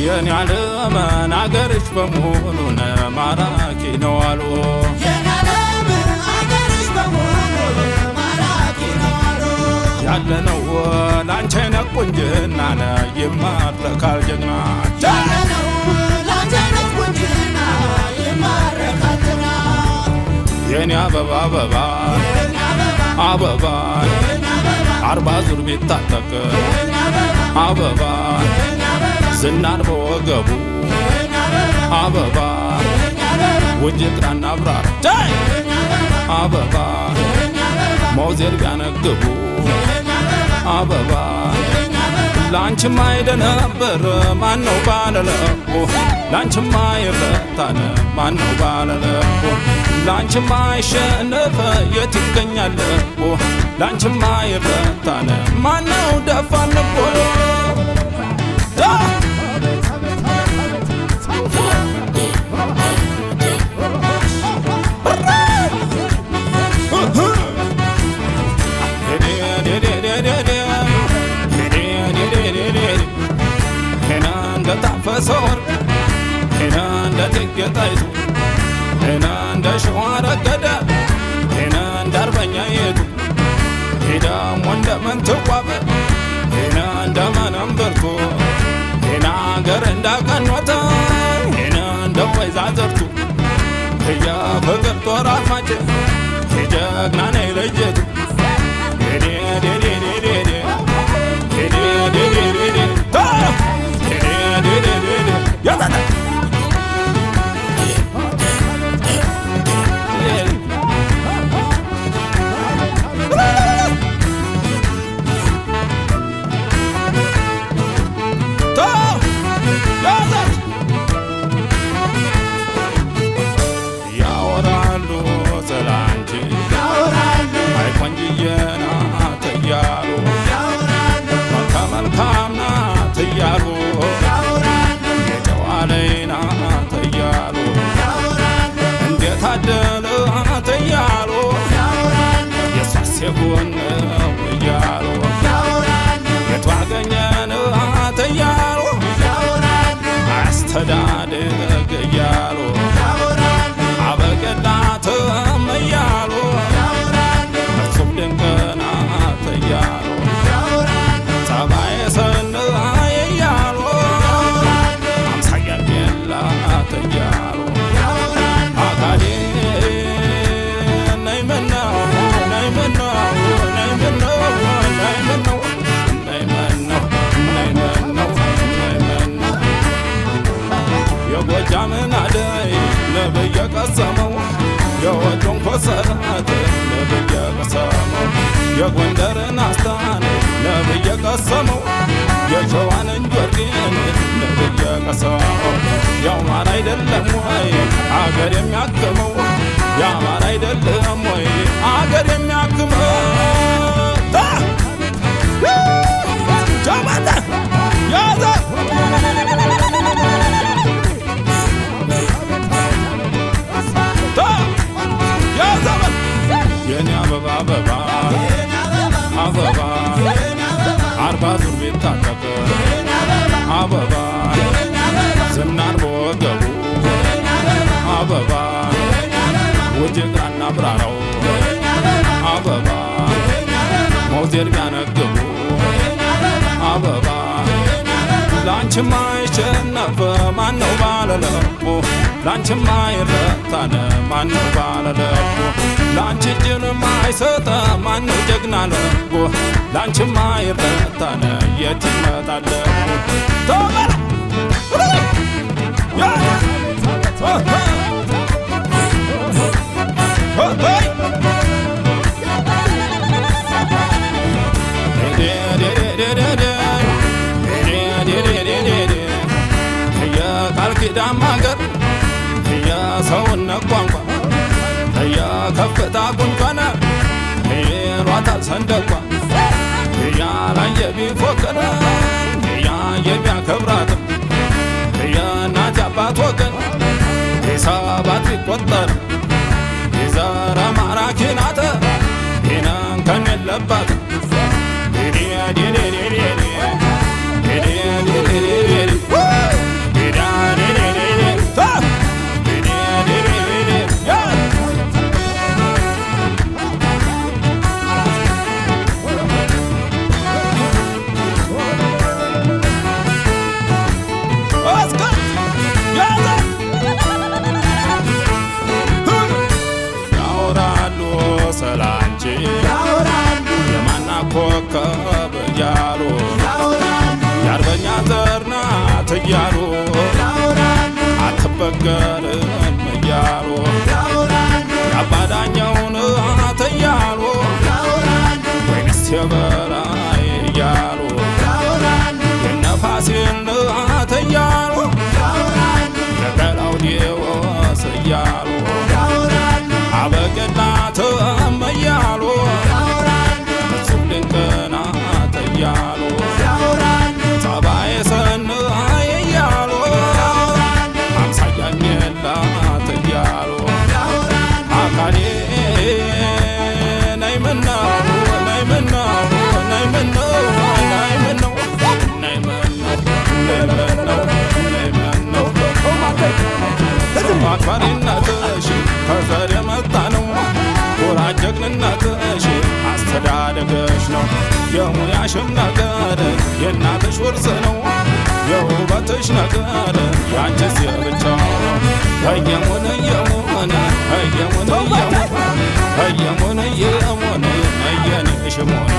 የኔ ዓለም አገርሽ በሙሉ ማራኪ ነው አሉ የኔ ዓለም አገርሽ በሙሉ ማራኪ ነው አሉ ያለነው ላንቺ አይነት ቁንጅና ይማረካል ጀግና ያለነው ላንቺ አይነት ቁንጅና ይማረካል ጀግና የኔ አበባ አበባ አበባ አርባ ዙር ቢታጠቅ አበባ ዝናር በወገቡ አበባ ውጅቅራና አብራር አበባ ሞዜር ቢያነግቡ አበባ ላንቺማ አይደነበር ማነው ባለለቦ ላንቺማ ይረታነ ማነው ባለለቦ ላንቺማ አይሸነፈ የት ይገኛለቦ ላንቺማ ይረታነ ማነው ደፋለቦ ታፈሰወር ሄና እንደ ትጌጣይቱ ሄና እንደ ሸዋ ረገደ ሄና እንደ አርበኛ የቱ ሄዳም ወንደ መንትዋበ ሄና እንደ መነምበርቶ ሄና አገር እንዳቀኖተ ሄና እንደ ወይዛዘርቱ ህያ ፍቅር ጦር አርማጭ የጀግና ነይ ለየቱ የጎን እያሉ የተዋገኘን እያሉ አስተዳደግ እያሉ አበገዳትም እያሉ እጹብ ድንቅናት እያሉ ጸባየ ሰናይ እያሉ አምሳያ የላት እያሉ አካሌ ነይ ምነው የጎጃምን አደይ ነብየ ቀሰመው የወሎን ኮሰረት ነብየ ቀሰመው የጎንደርን አስታን ነብየ ቀሰመው የሸዋን እንጆሪን ነብየ ቀሰመው የአማራ አይደለም ወይ አገር የሚያክመው የአማራ አይደለም ወይ አገር የሚያክመው ጃማታ ያዛ የኔ አበባ አበባ አበባ አርባ ዙር ቢታጠቅ አበባ ዝናር በወገቡ አበባ ውጅቅራና አብራራው አበባ ሞዜር ቢያነግቡ አበባ ላንቺማ አይሸነፍ ማነው ባለለቦ ላንቺማ ይረታነ ማነው ባለለቦ ላንቺ እጅንም አይሰጠ ማነው ጀግና ለቦ ላንቺማ ይረታነ የት ይመጣለቦ ተበላ የቃልኪዳን አገር የሰውነት ቋንቋ የከፍታ ቁንቋና ይሏታል ሰንደቋ ያላየ ቢፎክር ያየ ቢያከብራትም የእናት አባት ወገን ሰባት ቢቆጠር የዘረ ማራኪ ናት ይህንን ከን የለባት እያሉ አትበገርም እያሉ ያባዳኛውን አትያሉ ወይንስ የበላይ እያሉ የነፋሴን አትያሉ የቀላውዴዎስ እያሉ አበገናትም እያሉ እጹብ ድንቅ ናት እያሉ ጸባየ ሰናይ እያሉ አምሳያም የላት እያሉ አካሌ ነይ ምነው ነይ ምነው ነይ ምነው ነይ ምነው ነይ ምነው ነይ ምነው ነይ ምነው አክባሪነትሽ ከዘር የመጣ ነው ኩራት ጀግንነትሽ አስተዳደግሽ ነው የሙያሽም ነገር የእናትሽ ውርስ ነው የውበትሽ ነገር ያንቺስ የብቻው ነው እየሙን እየሙን እየሙን እየሙን እየሙን እየሙን እየኔሽ ሞን